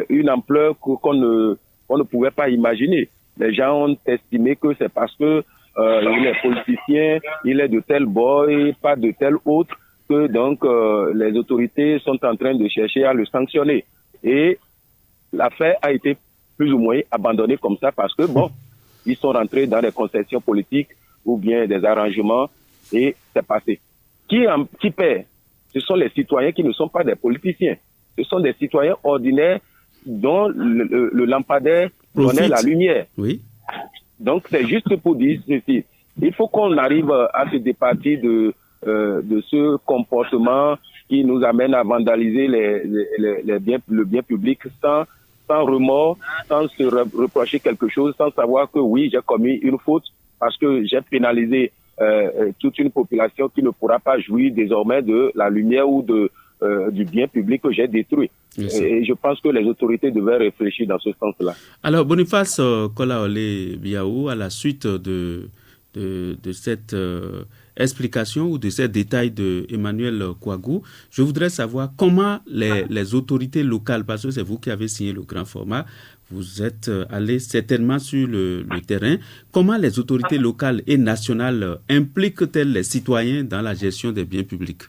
une ampleur qu'on ne pouvait pas imaginer. Les gens ont estimé que c'est parce que il est politicien, il est de tel boy, pas de tel autre, que donc les autorités sont en train de chercher à le sanctionner. Et l'affaire a été plus ou moins abandonnée comme ça parce que ils sont rentrés dans des concessions politiques ou bien des arrangements, et c'est passé. Qui paie? Ce sont les citoyens qui ne sont pas des politiciens. Ce sont des citoyens ordinaires dont le lampadaire donnait la lumière. Oui. Donc c'est juste pour dire ceci. Il faut qu'on arrive à se départir de ce comportement qui nous amène à vandaliser le bien public sans remords, sans se reprocher quelque chose, sans savoir que oui, j'ai commis une faute, parce que j'ai pénalisé toute une population qui ne pourra pas jouir désormais de la lumière ou du bien public que j'ai détruit. Et je pense que les autorités devaient réfléchir dans ce sens-là. Alors, Boniface Kolaole Biaou, à la suite de cette explication ou de ces détails de Emmanuel Kouagou, je voudrais savoir comment les autorités locales, parce que c'est vous qui avez signé le grand format, vous êtes allé certainement sur le terrain. Comment les autorités locales et nationales impliquent-elles les citoyens dans la gestion des biens publics?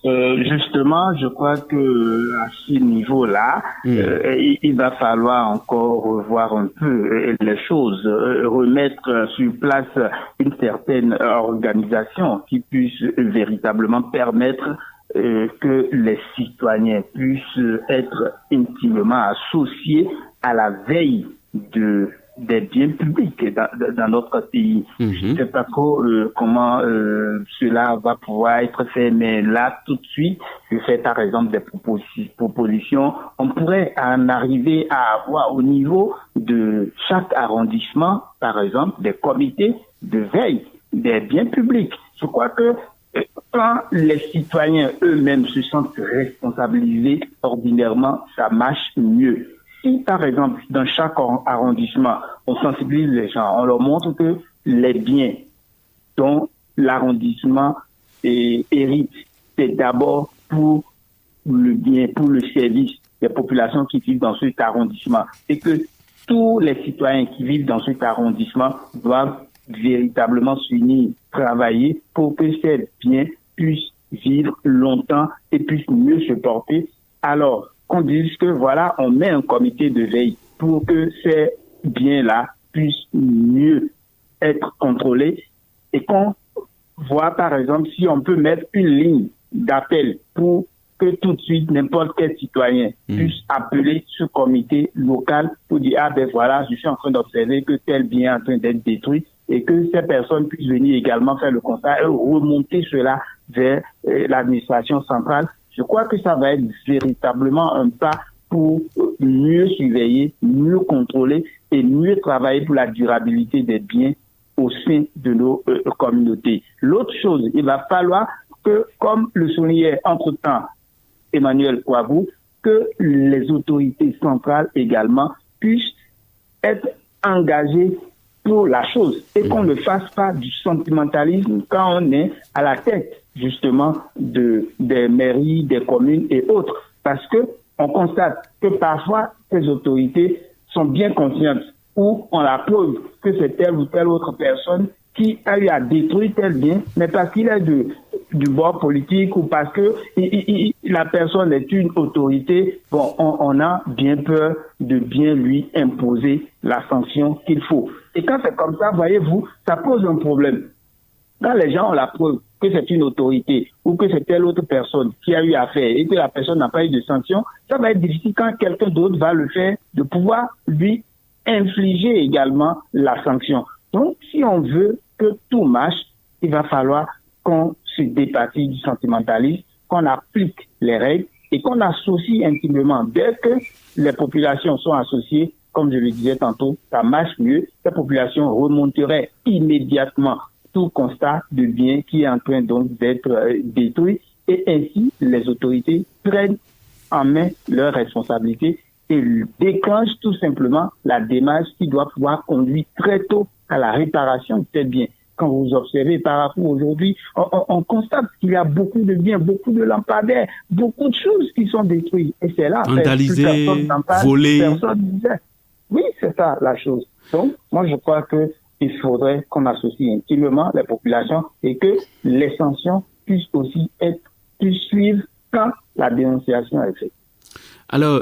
Justement, je crois que à ce niveau-là, il va falloir encore revoir un peu les choses, remettre sur place une certaine organisation qui puisse véritablement permettre que les citoyens puissent être intimement associés à la veille des biens publics dans notre pays. Je ne sais pas trop comment cela va pouvoir être fait, mais là, tout de suite, je fais par exemple des propositions. On pourrait en arriver à avoir au niveau de chaque arrondissement, par exemple, des comités de veille des biens publics. Je crois que quand les citoyens eux-mêmes se sentent responsabilisés, ordinairement, ça marche mieux. Si, par exemple, dans chaque arrondissement, on sensibilise les gens, on leur montre que les biens dont l'arrondissement hérite, c'est d'abord pour le bien, pour le service des populations qui vivent dans cet arrondissement. Et que tous les citoyens qui vivent dans cet arrondissement doivent véritablement s'unir, travailler pour que ces biens puissent vivre longtemps et puissent mieux se porter. Alors, qu'on dise que voilà, on met un comité de veille pour que ces biens-là puissent mieux être contrôlés et qu'on voit par exemple si on peut mettre une ligne d'appel pour que tout de suite n'importe quel citoyen puisse appeler ce comité local pour dire ah ben voilà, je suis en train d'observer que tel bien est en train d'être détruit et que ces personnes puissent venir également faire le constat et remonter cela vers l'administration centrale. Je crois que ça va être véritablement un pas pour mieux surveiller, mieux contrôler et mieux travailler pour la durabilité des biens au sein de nos communautés. L'autre chose, il va falloir que, comme le soulignait entre-temps Emmanuel Kouagou, que les autorités centrales également puissent être engagées pour la chose et qu'on ne fasse pas du sentimentalisme quand on est à la tête justement des mairies, des communes et autres. Parce que on constate que parfois ces autorités sont bien conscientes ou on la preuve que c'est telle ou telle autre personne qui a eu à détruire tel bien, mais parce qu'il est du bord politique ou parce que la personne est une autorité, bon, on a bien peur de bien lui imposer la sanction qu'il faut. Et quand c'est comme ça, voyez-vous, ça pose un problème. Quand les gens ont la preuve que c'est une autorité ou que c'est telle autre personne qui a eu à faire et que la personne n'a pas eu de sanction, ça va être difficile quand quelqu'un d'autre va le faire de pouvoir lui infliger également la sanction. Donc, si on veut que tout marche, il va falloir qu'on se départit du sentimentalisme, qu'on applique les règles et qu'on associe intimement. Dès que les populations sont associées, comme je le disais tantôt, ça marche mieux. Les populations remonteraient immédiatement tout constat de bien qui est en train donc d'être détruit et ainsi les autorités prennent en main leurs responsabilités et déclenchent tout simplement la démarche qui doit pouvoir conduire très tôt à la réparation de ces biens. Quand vous observez par rapport aujourd'hui, on constate qu'il y a beaucoup de biens, beaucoup de lampadaires, beaucoup de choses qui sont détruites. Et c'est là, vandalisé, volé. Oui, c'est ça la chose. Donc, moi je crois qu'il faudrait qu'on associe intimement les populations et que les sanctions puissent aussi suivre quand la dénonciation est faite. Alors,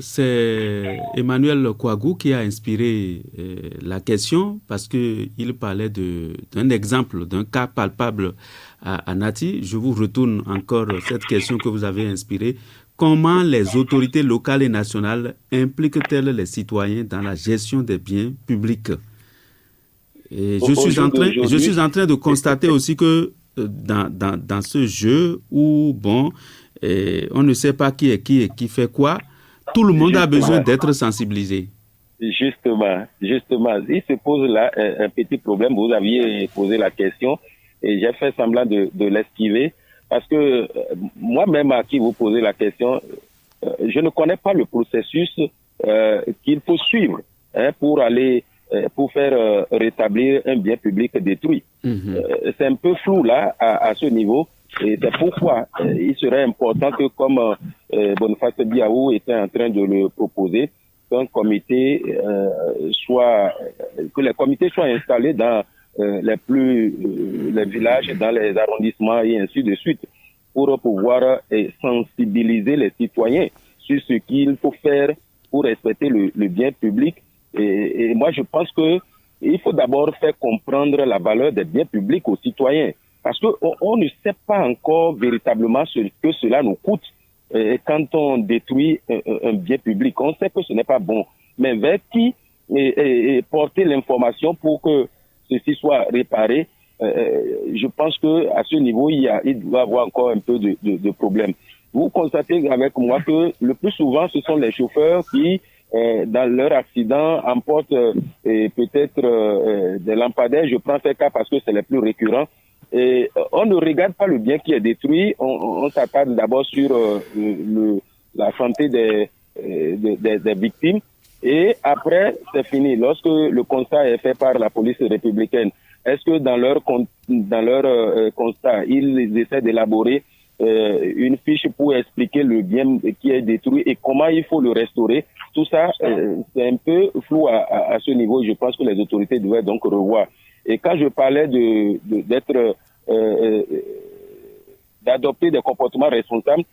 c'est Emmanuel Kouagou qui a inspiré la question parce qu'il parlait d'un exemple, d'un cas palpable à Nati. Je vous retourne encore cette question que vous avez inspirée. Comment les autorités locales et nationales impliquent-elles les citoyens dans la gestion des biens publics? Et je suis en train de constater aussi que dans ce jeu où, bon, on ne sait pas qui est qui et qui fait quoi, tout le monde a besoin d'être sensibilisé. Justement, il se pose là un petit problème. Vous aviez posé la question et j'ai fait semblant de l'esquiver parce que moi-même à qui vous posez la question, je ne connais pas le processus qu'il faut suivre pour aller pour faire rétablir un bien public détruit. C'est un peu flou là à ce niveau. Et c'est pourquoi il serait important que, comme Boniface Biaou était en train de le proposer, qu'un comité que les comités soient installés dans les villages, dans les arrondissements et ainsi de suite, pour pouvoir sensibiliser les citoyens sur ce qu'il faut faire pour respecter le bien public. Et moi, je pense que il faut d'abord faire comprendre la valeur des biens publics aux citoyens. Parce qu'on ne sait pas encore véritablement ce que cela nous coûte quand on détruit un bien public. On sait que ce n'est pas bon. Mais vers qui porter l'information pour que ceci soit réparé, je pense que à ce niveau, il doit y avoir encore un peu de problème. Vous constatez avec moi que le plus souvent, ce sont les chauffeurs qui, dans leur accident, emportent peut-être des lampadaires. Je prends ces cas parce que c'est les plus récurrents. Et on ne regarde pas le bien qui est détruit, on s'attarde d'abord sur la santé des victimes et après c'est fini. Lorsque le constat est fait par la police républicaine, est-ce que dans leur constat, ils essaient d'élaborer une fiche pour expliquer le bien qui est détruit et comment il faut le restaurer? Tout ça, c'est un peu flou à ce niveau. Je pense que les autorités devraient donc revoir. Et quand je parlais d'adopter des comportements responsables,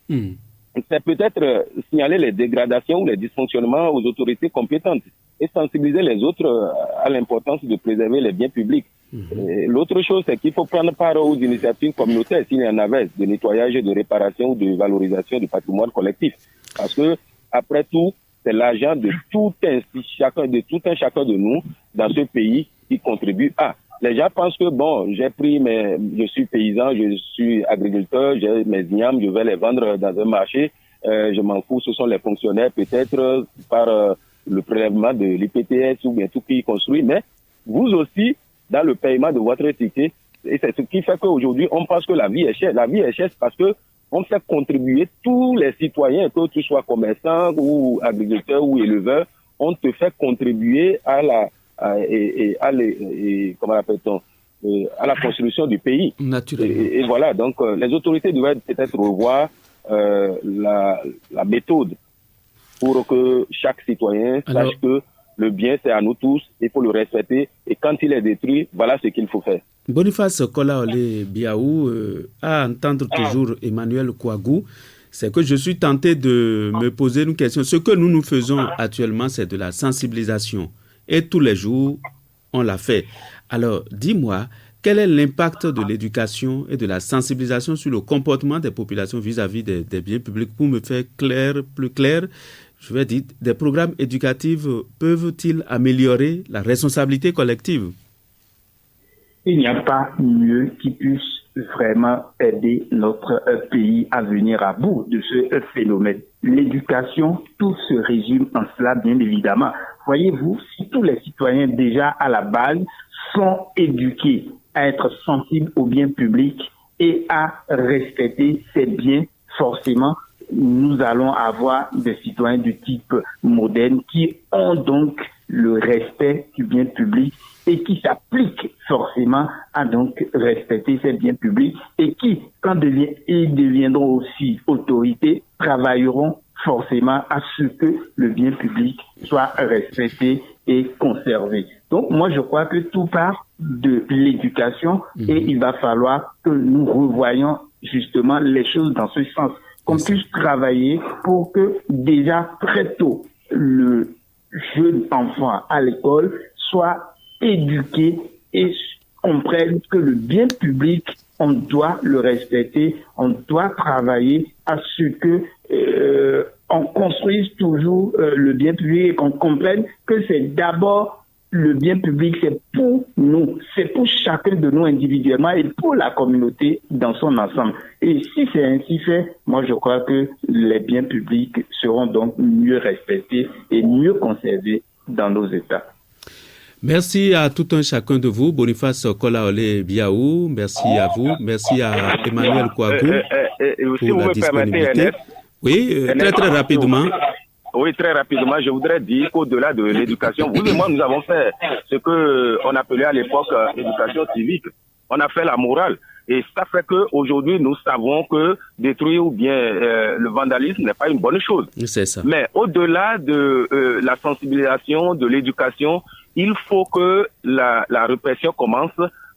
c'est peut-être signaler les dégradations ou les dysfonctionnements aux autorités compétentes et sensibiliser les autres à l'importance de préserver les biens publics. L'autre chose, c'est qu'il faut prendre part aux initiatives communautaires, s'il y en avait, de nettoyage, de réparation ou de valorisation du patrimoine collectif. Parce que, après tout, c'est l'argent de tout un chacun de nous dans ce pays qui contribue à. Les gens pensent que, bon, je suis paysan, je suis agriculteur, j'ai mes ignames, je vais les vendre dans un marché je m'en fous, ce sont les fonctionnaires, peut-être par le prélèvement de l'IPTS ou bien tout qui construit, mais vous aussi, dans le paiement de votre ticket, et c'est ce qui fait qu'aujourd'hui, on pense que la vie est chère. La vie est chère parce que on fait contribuer tous les citoyens, que tu sois commerçant ou agriculteur ou éleveur, on te fait contribuer à comment appelle-t-on, à la construction du pays. Naturellement. Et voilà, donc les autorités doivent peut-être revoir la méthode pour que chaque citoyen sache que le bien c'est à nous tous, il faut le respecter et quand il est détruit, voilà ce qu'il faut faire. Boniface Kolaole Biaou, à entendre toujours Emmanuel Kouagou, c'est que je suis tenté de me poser une question. Ce que nous faisons actuellement, c'est de la sensibilisation. Et tous les jours, on l'a fait. Alors, dis-moi, quel est l'impact de l'éducation et de la sensibilisation sur le comportement des populations vis-à-vis des biens publics? Pour me faire plus clair, je vais dire, des programmes éducatifs peuvent-ils améliorer la responsabilité collective? Il n'y a pas mieux qui puisse vraiment aider notre pays à venir à bout de ce phénomène. L'éducation, tout se résume en cela, bien évidemment. Voyez-vous, si tous les citoyens déjà à la base sont éduqués à être sensibles aux biens publics et à respecter ces biens, forcément, nous allons avoir des citoyens du type moderne qui ont donc le respect du bien public et qui s'appliquent forcément à donc respecter ces biens publics et qui, quand ils deviendront aussi autorités, travailleront forcément à ce que le bien public soit respecté et conservé. Donc moi je crois que tout part de l'éducation et il va falloir que nous revoyions justement les choses dans ce sens, qu'on puisse travailler pour que déjà très tôt le jeune enfant à l'école soit éduqué et comprenne que le bien public, on doit le respecter, on doit travailler à ce que on construise toujours le bien public et qu'on comprenne que c'est d'abord le bien public, c'est pour nous, c'est pour chacun de nous individuellement et pour la communauté dans son ensemble. Et si c'est ainsi fait, moi je crois que les biens publics seront donc mieux respectés et mieux conservés dans nos États. Merci à tout un chacun de vous. Boniface Kolaole Biaou, merci à vous. Merci à Emmanuel Kouagou pour la disponibilité. Oui, très rapidement. Oui, très rapidement, je voudrais dire qu'au-delà de l'éducation, vous et moi, nous avons fait ce qu'on appelait à l'époque éducation civique. On a fait la morale. Et ça fait qu'aujourd'hui, nous savons que détruire ou bien le vandalisme n'est pas une bonne chose. C'est ça. Mais au-delà de la sensibilisation, de l'éducation, il faut que la répression commence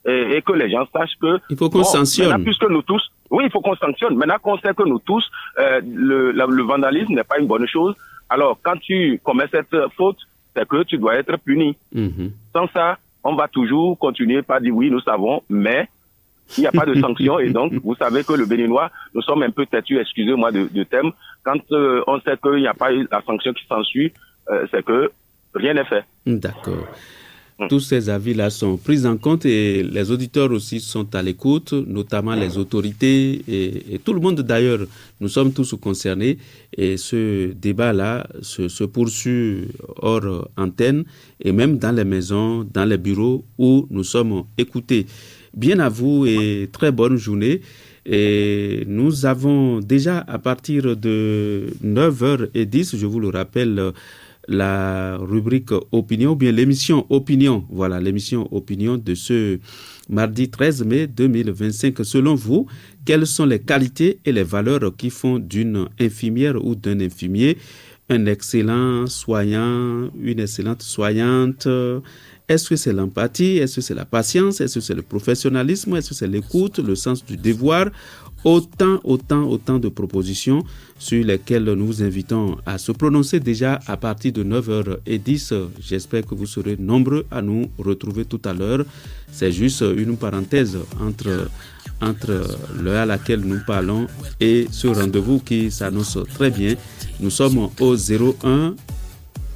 et que les gens sachent que... Il faut qu'on sanctionne. Puisque nous tous... Oui, il faut qu'on sanctionne. Maintenant qu'on sait que nous tous, le vandalisme n'est pas une bonne chose, alors quand tu commets cette faute, c'est que tu dois être puni. Sans ça, on va toujours continuer par dire oui, nous savons, mais il n'y a pas de sanction. Et donc, vous savez que le Béninois, nous sommes un peu têtus, excusez-moi de thème. Quand on sait qu'il n'y a pas eu la sanction qui s'ensuit, c'est que rien n'est fait. D'accord. Tous ces avis-là sont pris en compte et les auditeurs aussi sont à l'écoute, notamment les autorités et tout le monde d'ailleurs. Nous sommes tous concernés et ce débat-là se poursuit hors antenne et même dans les maisons, dans les bureaux où nous sommes écoutés. Bien à vous et très bonne journée. Et nous avons déjà à partir de 9h10, je vous le rappelle, la rubrique Opinion, ou bien l'émission Opinion. Voilà, l'émission Opinion de ce mardi 13 mai 2025. Selon vous, quelles sont les qualités et les valeurs qui font d'une infirmière ou d'un infirmier un excellent soignant, une excellente soignante? Est-ce que c'est l'empathie? Est-ce que c'est la patience? Est-ce que c'est le professionnalisme? Est-ce que c'est l'écoute, le sens du devoir? Autant de propositions sur lesquelles nous vous invitons à se prononcer déjà à partir de 9h10. J'espère que vous serez nombreux à nous retrouver tout à l'heure. C'est juste une parenthèse entre l'heure à laquelle nous parlons et ce rendez-vous qui s'annonce très bien. Nous sommes au 01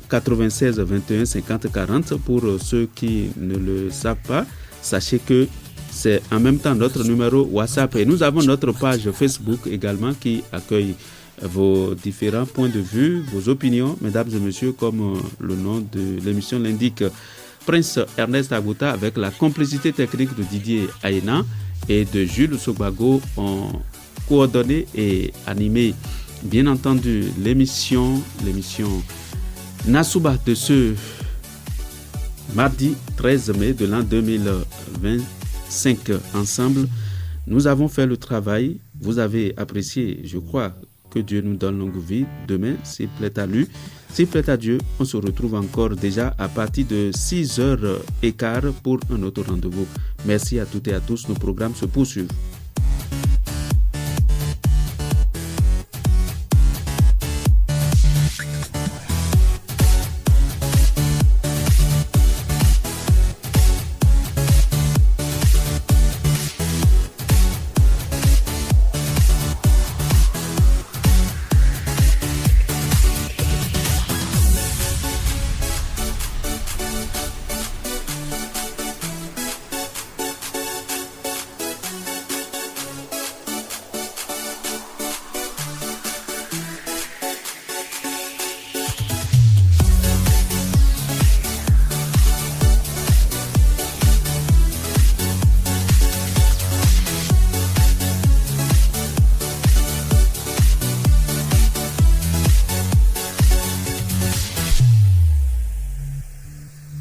96 21 50 40. Pour ceux qui ne le savent pas, sachez que c'est en même temps notre numéro WhatsApp et nous avons notre page Facebook également qui accueille vos différents points de vue, vos opinions, mesdames et messieurs, comme le nom de l'émission l'indique. Prince Ernest Agouta avec la complicité technique de Didier Aïna et de Jules Sogbago ont coordonné et animé, bien entendu, l'émission Nasouba de ce mardi 13 mai de l'an 2025. Ensemble, nous avons fait le travail. Vous avez apprécié, je crois. Que Dieu nous donne longue vie. Demain, s'il plaît à lui, s'il plaît à Dieu, on se retrouve encore déjà à partir de 6h15 pour un autre rendez-vous. Merci à toutes et à tous. Nos programmes se poursuivent.